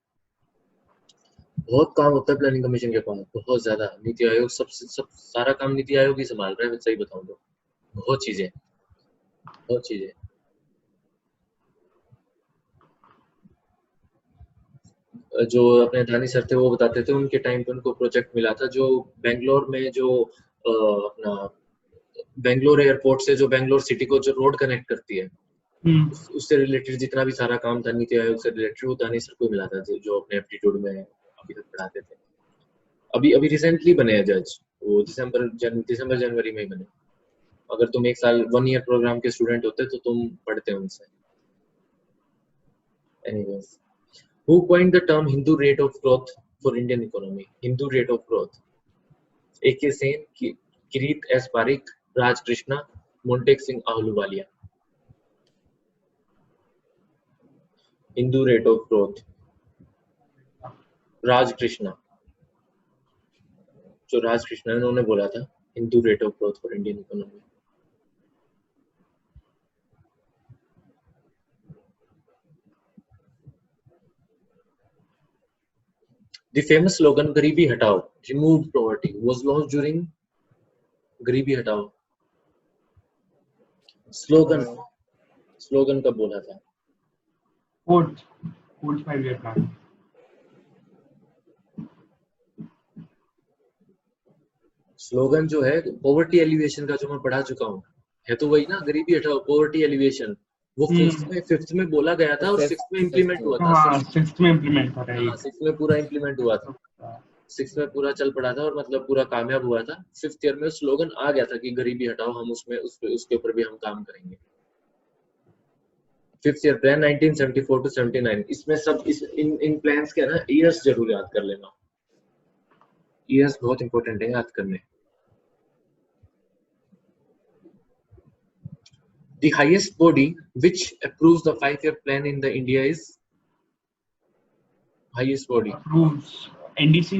बहुत काम होता है प्लानिंग कमीशन के पास, बहुत ज्यादा। नीति आयोग सब सारा काम नीति आयोग ही संभाल रहा है, मैं सही बताऊं तो। बहुत चीजें। जो अपने अदानी सर थे वो बताते थे उनके टाइम पे उनको प्रोजेक्ट मिला था जो बेंगलोर में जो अपना बेंगलोर एयरपोर्ट से जो बेंगलोर सिटी को जो रोड कनेक्ट करती है, उससे रिलेटेड जितना भी सारा काम था नीति आयोग से रिलेटेड वो अदानी सर को मिला था, जो अपने एप्टीट्यूड में अभी तक पढ़ाते थे। अभी रिसेंटली बने हैं जज, वो दिसंबर जनवरी में ही बने। अगर तुम 1 ईयर प्रोग्राम के स्टूडेंट होते तो तुम पढ़ते उनसे। Anyways, who coined the term Hindu rate of growth for Indian economy? Hindu rate of growth. A.K. Sen, Kirit S. Parikh, Raj Krishna, Montek Singh Ahluwalia। Hindu rate of growth, राज कृष्णा। जो राज कृष्णा उन्होंने बोला था Hindu rate of growth for Indian economy. The famous slogan "गरीबी हटाओ" (Remove Poverty) was launched during गरीबी हटाओ। Slogan कब बोला था? Fourth 5-year plan। स्लोगन जो है पॉवर्टी एलिवेशन का जो मैं पढ़ा चुका हूँ है तो वही ना, गरीबी हटाओ पॉवर्टी एलिवेशन। वो फिफ्थ में बोला गया था और सिक्स्थ में इम्प्लीमेंट हुआ था। हाँ, सिक्स्थ में इम्प्लीमेंट हो रहा है। सिक्स्थ में पूरा इम्प्लीमेंट हुआ था, सिक्स्थ में पूरा चल पड़ा था और मतलब पूरा कामयाब हुआ था। फिफ्थ ईयर में स्लोगन आ गया था कि गरीबी हटाओ, हम उसके ऊपर भी हम काम करेंगे। Fifth year plan 1974 to 79। इसमें सब इन प्लान्स के ना ईयर्स जरूर याद कर लेना। ईयर्स बहुत इंपॉर्टेंट है याद करने. The highest body which approves the 5-year plan in the India is highest body. Approves NDC.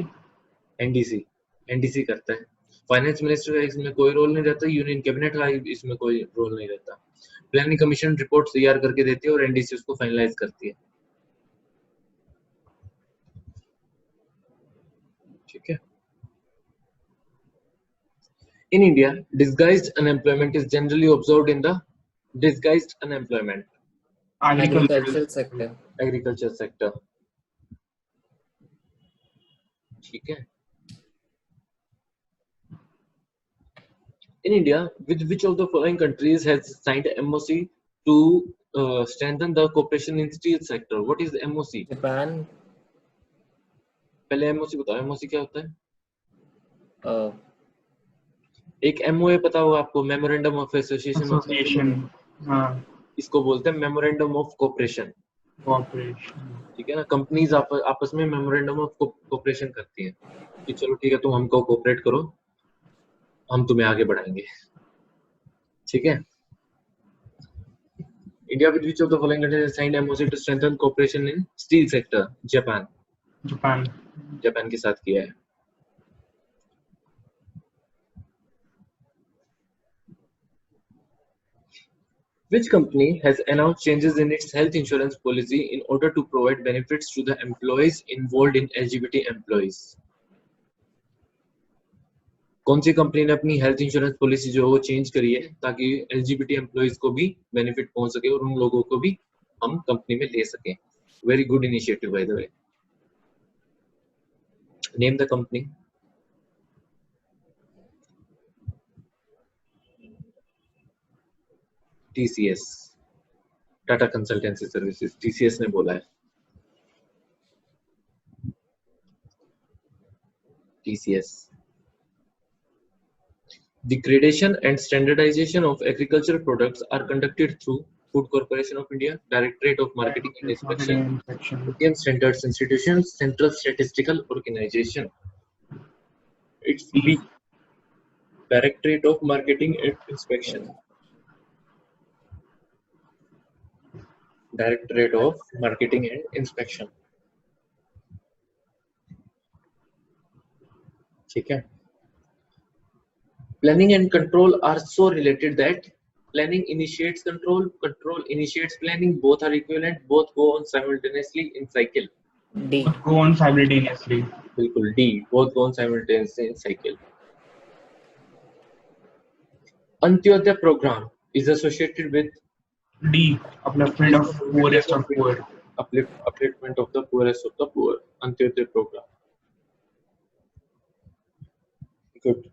NDC. NDC करता है. फाइनेंस मिनिस्टर का इसमें कोई रोल नहीं रहता. यूनियन कैबिनेट का इसमें कोई रोल नहीं रहता. प्लानिंग कमीशन रिपोर्ट तैयार करके देती है और एनडीसी उसको फाइनलाइज करती है. ठीक है. In India, disguised unemployment is generally observed in the disguised unemployment. Agricultural sector. Agriculture sector. ठीक है. In India, with which of the following countries has signed MOC to strengthen the cooperation in steel sector? What is MOC? Japan. पहले MOC बताओ. MOC क्या होता है? Uh, एक MOA पता होगा आपको, मेमोरेंडम ऑफ Association. हाँ. इसको बोलते हैं मेमोरेंडम ऑफ कोऑपरेशन. Cooperation. ठीक है ना. कंपनीज आपस में मेमोरेंडम ऑफ कोऑपरेशन करती हैं कि चलो ठीक है, तुम हमको कोऑपरेट करो, हम तुम्हें आगे बढ़ाएंगे. ठीक है. India with which of the following countries has signed MOC to strengthen cooperation in steel sector? Japan. Japan के साथ किया है. Which company has announced changes in its health insurance policy in order to provide benefits to the employees involved in LGBT employees? कौन सी company ने अपनी health insurance policy जो है वो चेंज करी है ताकि एलजीबीटी एम्प्लॉइज को भी बेनिफिट पहुंच सके और उन लोगों को भी हम कंपनी में ले सकें. Very good initiative by the way. Name the company. TCS, Tata consultancy services. TCS ने बोला है. TCS. The gradation and standardization of agricultural products are conducted through Food Corporation of India, Directorate of Marketing and Inspection, Indian Standards Institution, Central Statistical Organization. It's B. Directorate of Marketing and Inspection. Directorate of Marketing and Inspection. ठीक है. Planning and control are so related that planning initiates control, control initiates planning. Both are equivalent. Both go on simultaneously in cycle. D. Both go on simultaneously. बिल्कुल D. Both go on simultaneously in cycle. Antyodaya program is associated with D. Upliftment of poorest of poor. Upliftment of the poorest of the poor. Antyodaya program. Good.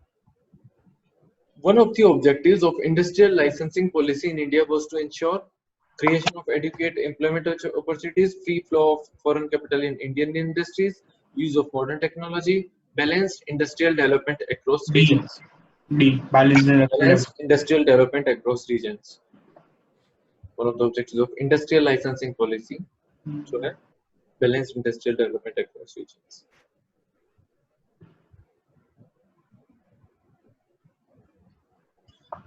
One of the objectives of industrial licensing policy in India was to ensure creation of adequate employment opportunities, free flow of foreign capital in Indian industries, use of modern technology, balanced industrial development across regions. D. Balanced industrial development across regions. One of the objectives of industrial licensing policy जो है balanced industrial development across regions.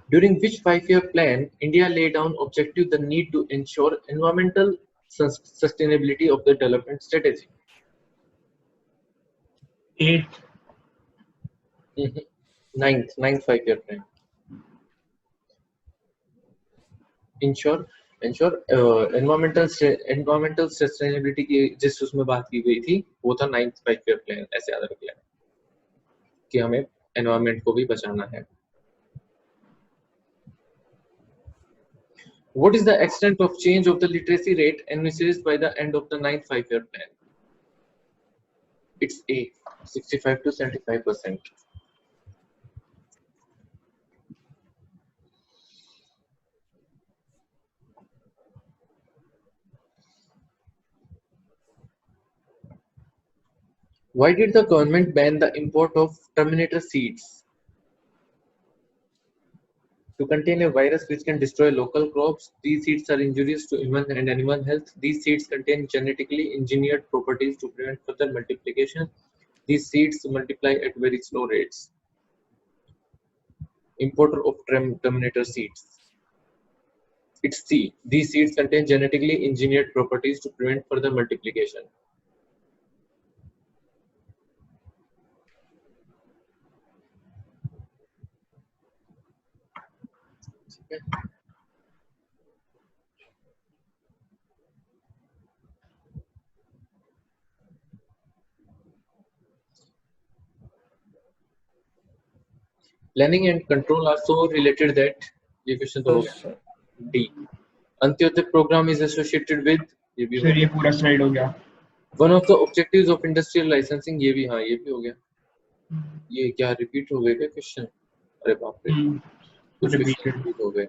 During which 5-year plan, India laid down objective the need to ensure environmental sustainability of the development strategy? 8. Ninth 5-year plan. Ensure environmental sustainability की जिस उसमें बात की गई थी वो था 9th 5-year plan. ऐसे याद रख लेना कि हमें environment को भी बचाना है. What is the extent of change of the literacy rate envisaged by the end of the 9th 5-year plan? It's A. 65 to 75%. Why did the government ban the import of Terminator seeds? To contain a virus which can destroy local crops. These seeds are injurious to human and animal health. These seeds contain genetically engineered properties to prevent further multiplication. These seeds multiply at very slow rates. Importer of Terminator seeds. It's C. These seeds contain genetically engineered properties to prevent further multiplication. Okay. Planning and control are so related that ये question तो हो गया. D. Antyodaya program is associated with ये भी हो sir गया. ये पूरा स्लाइड हो गया. One of the objectives of industrial licensing ये भी हाँ ये भी हो गया. ये क्या रिपीट हो गए क्या क्वेश्चन? अरे बाप रे कुछ Repeated. रिपीट हो गए.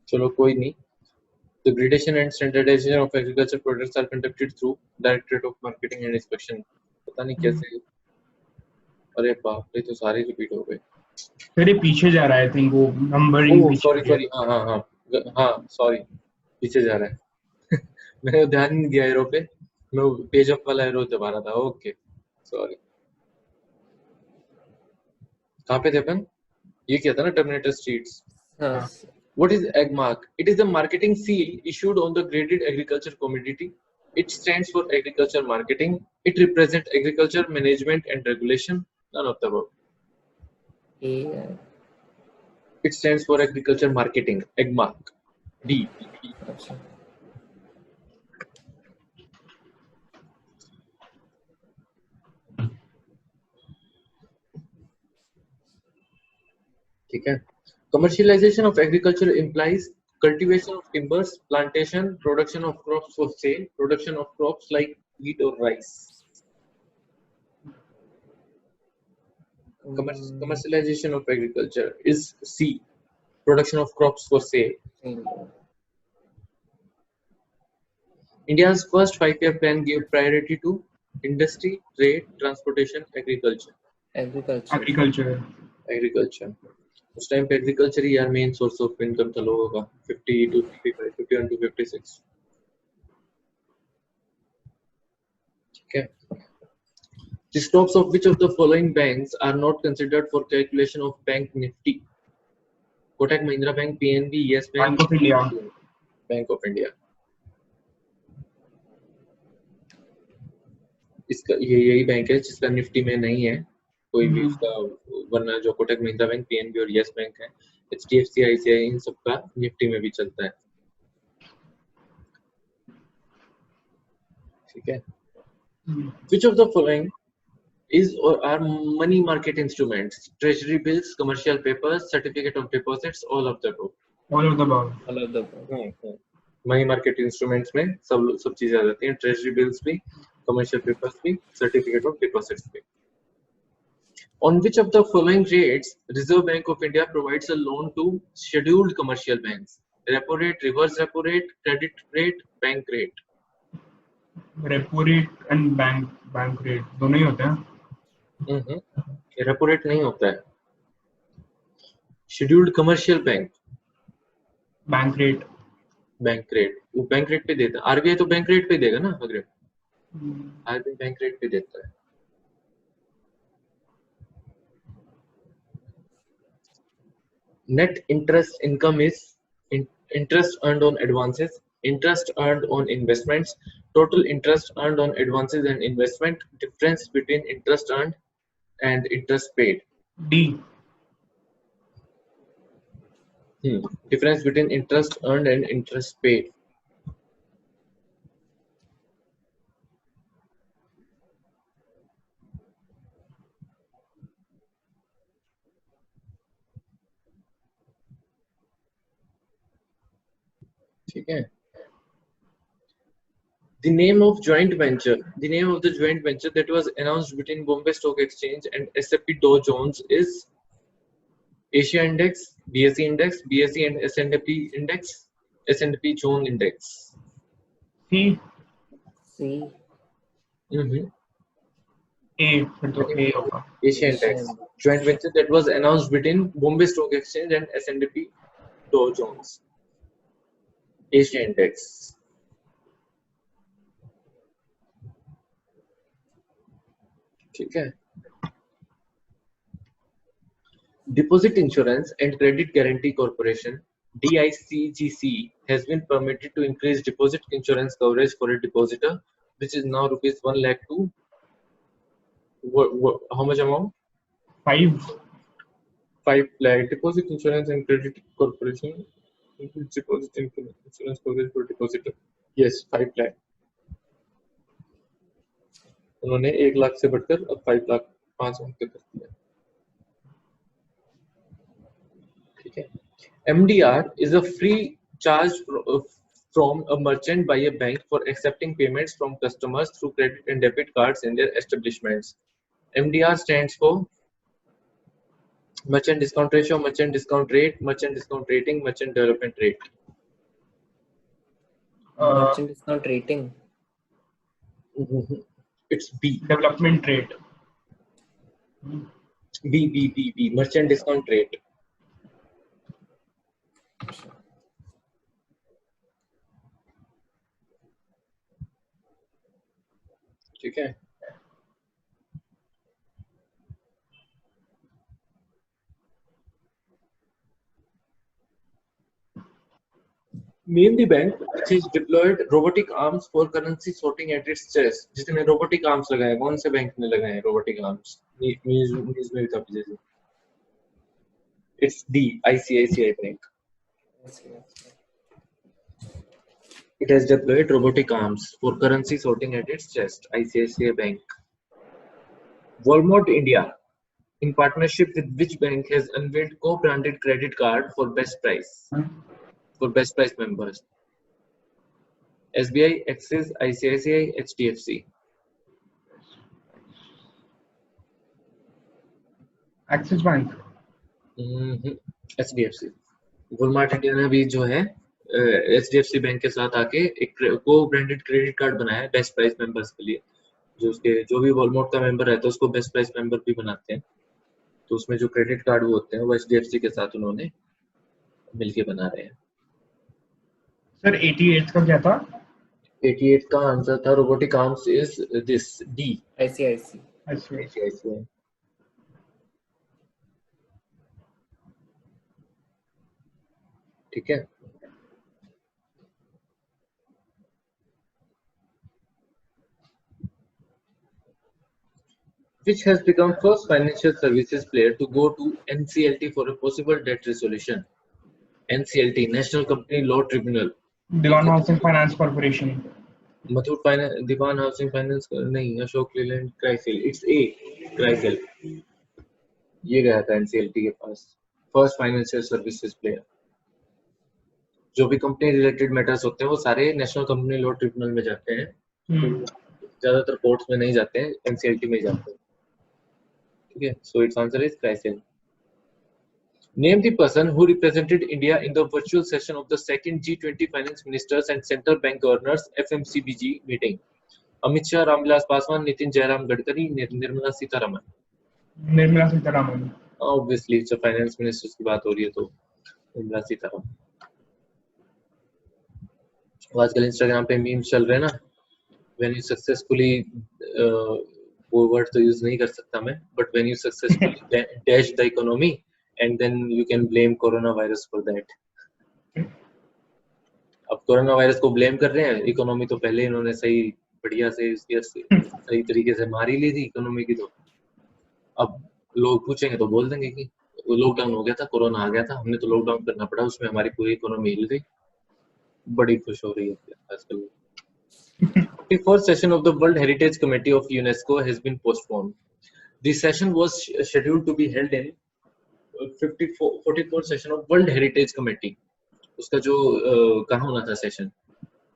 चलो कोई नहीं. The gradation and standardization of agriculture products are conducted through Directorate of Marketing and Inspection. पता नहीं कैसे. अरे बाप रे तो सारे रिपीट हो गए. सर ये पीछे जा रहा है. आई थिंक वो नंबरिंग पीछे सॉरी गया. सॉरी हाँ सॉरी पीछे जा रहा है. मैंने ध्यान नहीं दिया एरो पे. मैं पेज अप वाला एरो दबा रहा था. Okay sorry. कहाँ पे थे अपन? ये क्या था ना टर्मिनेटर स्ट्रीट्स. हाँ. What is AgMark? It is a marketing seal issued on the graded agriculture commodity. It stands for agriculture marketing. It represents agriculture management and regulation. None of the above. A. It stands for agriculture marketing. AgMark. D. अच्छा. ठीक है. Commercialization of agriculture implies cultivation of timbers, plantation, production of crops for sale, production of crops like wheat or rice. Commercialization of agriculture is C. Production of crops for sale. India's first 5-year plan gave priority to industry, trade, transportation, agriculture. Agriculture. उस time पे agriculture ही यार main source of income था लोगों का. 50 to 55, 51 to 56. ठीक है. The stocks of which of the following banks are not considered for calculation of Bank Nifty? Kotak Mahindra Bank, PNB, Yes Bank, Bank of India. Bank of India. इसका यही bank है जिसका Nifty में नहीं है कोई भी उसका. वरना जो कोटक महिंद्रा बैंक, पीएनबी और यस बैंक है, एचडीएफसी, आईसीआई, इन सब का निफ्टी में भी चलता है. ठीक है. Which of the following is or are money market instruments? Treasury bills, commercial papers, certificate of deposits, all of the above. All of the above. Money market instruments में सब चीजें आ जाती हैं. ट्रेजरी बिल्स भी, कमर्शियल पेपर्स भी, certificate of deposits भी. On which of the following rates Reserve Bank of India provides a loan to scheduled commercial banks? Repo rate, reverse repo rate, credit rate, bank rate. Repo rate and bank rate दोनों ही होते हैं. Repo rate नहीं होता है. Scheduled commercial bank. Bank rate. वो bank rate पे देता है. आरबीआई तो बैंक रेट पे देगा ना. अगर आरबीआई बैंक रेट पे देता है. Net interest income is interest earned on advances, interest earned on investments, total interest earned on advances and investment, difference between interest earned and interest paid. D. Difference between interest earned and interest paid. ठीक है. The name of the joint venture that was announced between Bombay Stock Exchange and S&P Dow Jones is Asia Index, BSE Index, BSE and S&P Index, S&P Zone Index. C. A. तो A होगा. Asia Index. Joint venture that was announced between Bombay Stock Exchange and S&P Dow Jones. Asia Index. ठीक है. Deposit Insurance and Credit Guarantee Corporation (DICGC) has been permitted to increase deposit insurance coverage for a depositor, which is now rupees 1 lakh to how much amount? 5. 5 lakh. Deposit Insurance and Credit Corporation increase deposit insurance coverage for depositor. Yes, 5 lakh. उन्होंने 1 लाख से बढ़कर अब 5 लाख 5 लाख तक कर दिया. ठीक है. MDR is a free charge from a merchant by a bank for accepting payments from customers through credit and debit cards in their establishments. MDR stands for Merchant Discount Ratio, Merchant Discount Rate, Merchant Discount Rating, Merchant Development Rate. Merchant discount rating. It's B. Development rate. B. Merchant Discount Rate. ठीक है. Name the bank which has deployed robotic arms for currency sorting at its chest. जिसने robotic arms लगाए, कौन से bank ने लगाए robotic arms? News में भी था जैसे. It's D. ICICI Bank. It has deployed robotic arms for currency sorting at its chest. ICICI Bank. Walmart India, in partnership with which bank, has unveiled co-branded credit card for Best Price. For Best Price members. SBI, Axis, ICICI, HDFC. Axis Bank. HDFC. Walmart India ने भी जो है HDFC bank के साथ आके एक को branded credit card बनाया है बेस्ट प्राइस मेंबर्स के लिए. जो भी वॉलमार्ट का मेंबर रहता है उसको बेस्ट प्राइस मेंबर भी बनाते हैं. तो उसमें जो क्रेडिट कार्ड वो होते हैं वो HDFC के साथ उन्होंने मिलके बना रहे हैं. सर 88 का क्या था? 88 का आंसर था robotic arms is this D. ICICI. ठीक है. Which has become first financial services player to go to NCLT for a possible debt resolution. NCLT, National Company Law Tribunal. Dewan Housing Finance Corporation. Muthoot Finance, Dewan Housing Finance नहीं, Ashok Leyland, Crisil. It's A. Crisil. ये गया था NCLT के पास. First financial services player. जो भी company related matters होते हैं वो सारे नेशनल कंपनी लॉ ट्रिब्यूनल में जाते हैं. ज्यादातर कोर्ट्स में नहीं जाते हैं, NCLT में जाते हैं. ठीक है. So its answer is Crisil. Name the person who represented India in the virtual session of the second G20 Finance Ministers and Central Bank Governors (FMCBG) meeting. Amit Shah, Ramvilas Paswan, Nitin Jairam Gadkari, Nirmala Sitharaman. Nirmala Sitharaman. Obviously, it's a finance ministers की बात हो रही है तो निर्मला सीतारामन. आजकल Instagram पे memes चल रहे हैं ना. When you successfully वो वर्ड तो यूज नहीं कर सकता मैं, but when you successfully dash the economy. And then you can blame coronavirus for that. अब कोरोना वायरस को ब्लेम कर रहे हैं, इकोनॉमी तो पहले इन्होंने सही बढ़िया से सही तरीके से मार ही ली थी इकोनॉमी की. तो अब लोग पूछेंगे तो बोल देंगे कि लॉकडाउन हो गया था, कोरोना आ गया था, हमने तो लॉकडाउन करना पड़ा, उसमें हमारी पूरी इकोनॉमी हिल गई. बड़ी खुश हो रही है आजकल. The first session of the World Heritage Committee of UNESCO has been postponed. The session was scheduled to be held in 44th session of World Heritage Committee. उसका जो कहाँ होना था session?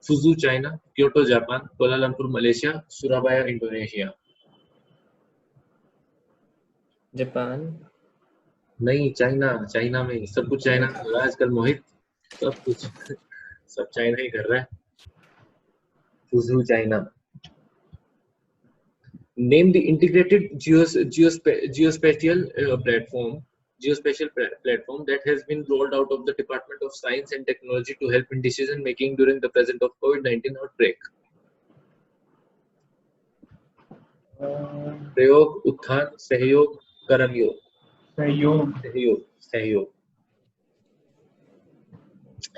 Fuzhou China, Kyoto Japan, Kuala Lumpur Malaysia, Surabaya Indonesia. Japan नहीं, China में सब कुछ China में हो रहा है आजकल मोहित. सब चाइना ही कर रहा है. फुजू China. Name the integrated geospatial platform that has been rolled out of the Department of Science and Technology to help in decision making during the present of COVID-19 outbreak. प्रयोग, उत्थान, सहयोग, कर्मयोग। सहयोग। सहयोग, सहयोग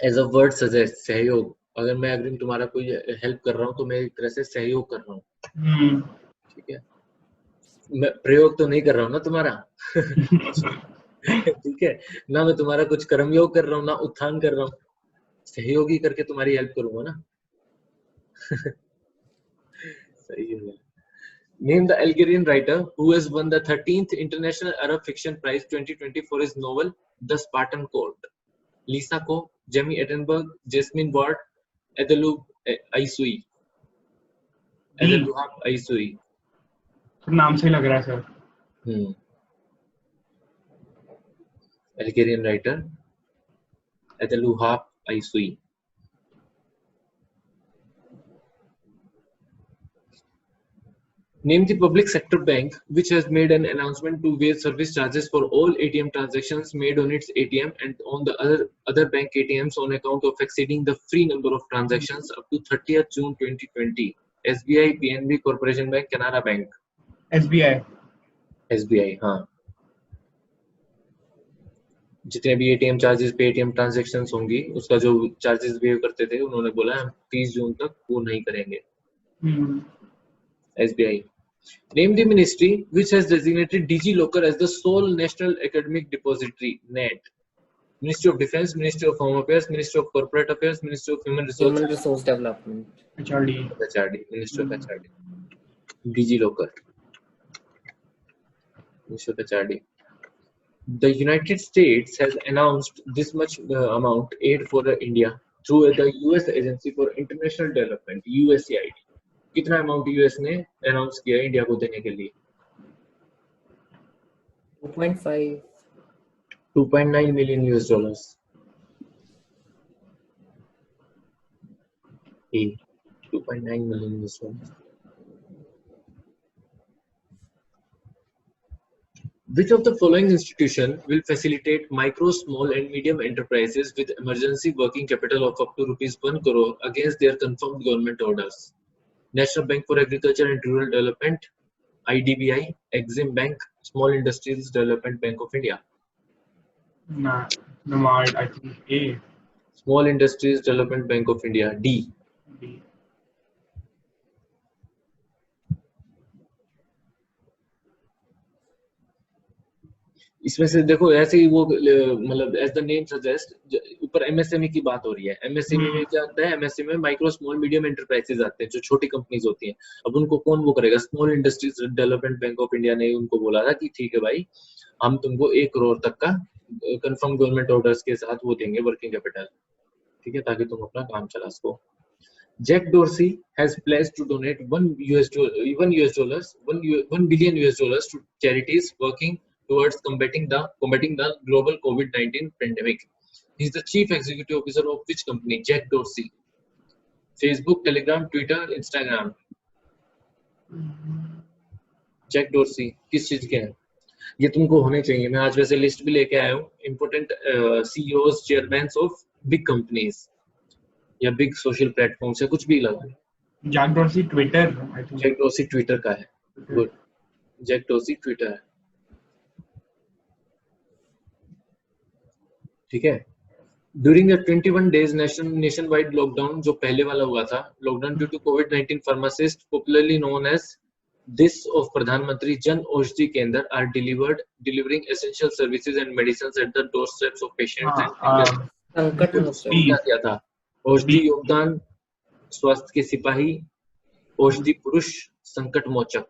एज अ वर्ड सजेस्ट, सहयोग। अगर मैं तुम्हारा कोई हेल्प कर रहा हूँ तो मैं एक तरह से सहयोग कर रहा हूँ, ठीक है। मैं प्रयोग तो नहीं कर रहा हूँ ना तुम्हारा ठीक है ना, मैं तुम्हारा कुछ कर्मयोग कर रहा हूँ ना उत्थान कर रहा हूँ, सहयोग ही करके तुम्हारी हेल्प करूंगा ना सही है। Name the Algerian writer who has won the 13th International Arab Fiction Prize 2020 for his novel The Spartan Court. Lisa Ko, Jamie Edinburgh, Jasmine Ward, Adelup Aisui. Adelup Aisui. नाम से लग रहा है sir. Algerian writer Adelup Aisui. Name the public sector bank which has made an announcement to waive service charges for all ATM transactions made on its ATM and on the other bank ATMs on account of exceeding the free number of transactions up to 30th June 2020. SBI, PNB, Corporation Bank, Canara Bank. SBI. SBI, हाँ। जितने भी ATM charges पे ATM transactions होंगी उसका जो charges wave करते थे उन्होंने बोला हम 30 जून तक वो नहीं करेंगे। SBI. Name the ministry which has designated DigiLocker as the sole national academic depository. NET. Ministry of Defence, Ministry of Home Affairs, Ministry of Corporate Affairs, Ministry of Human Resource Development. HRD. Ministry of HRD. DigiLocker. Ministry of HRD. The United States has announced this much amount aid for India through the US Agency for International Development, USAID. कितना amount US ने announce किया India को देने के लिए? 2.9 million US dollars. 2.9 million US dollars. Which of the following institution will facilitate micro, small and medium enterprises with emergency working capital of up to ₹1 crore against their confirmed government orders? National Bank for Agriculture and Rural Development, IDBI, Exim Bank, Small Industries Development Bank of India. NABARD, I think A. Small Industries Development Bank of India, D. इसमें से देखो ऐसे ही वो मतलब as the name suggest ऊपर MSME की बात हो रही है। एमएसएमई में क्या आता है? एमएसएमई में माइक्रो स्मॉल मीडियम एंटरप्राइजेस आते हैं जो छोटी कंपनीज होती हैं। अब उनको कौन वो करेगा? Small industries development bank of India ने उनको बोला था कि ठीक है भाई हम तुमको 1 करोड़ तक का कंफर्म गवर्नमेंट ऑर्डर्स के साथ वो देंगे वर्किंग कैपिटल, ठीक है, ताकि तुम अपना काम चला सको। Jack Dorsey has pledged to donate $1 billion to charities working towards combating the global COVID-19 pandemic. He is the chief executive officer of which company? Jack Dorsey. Facebook, Telegram, Twitter, Instagram. Jack Dorsey किस चीज के हैं? ये तुमको होने चाहिए। मैं आज वैसे लिस्ट भी लेके आया हूँ important CEOs, chairman of big companies या बिग सोशल प्लेटफॉर्म से कुछ भी लगा। Jack Dorsey Twitter, Jack Dorsey Twitter का है। गुड, जैक डॉर्सी ट्विटर है, ठीक है। During the 21 days nationwide lockdown जो पहले वाला हुआ था, lockdown due to COVID-19 pharmacist popularly known as this of Pradhan Mantri Jan Aushadhi Kendra are delivering essential services and medicine at the doorsteps of patients and क्या किया था? औषधि योगदान, स्वास्थ्य के सिपाही, औषधि पुरुष, संकट मोचक,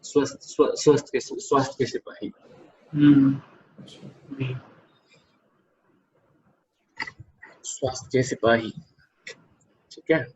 स्वास्थ्य के सिपाही। स्वास्थ्य के सिपाही, ठीक है।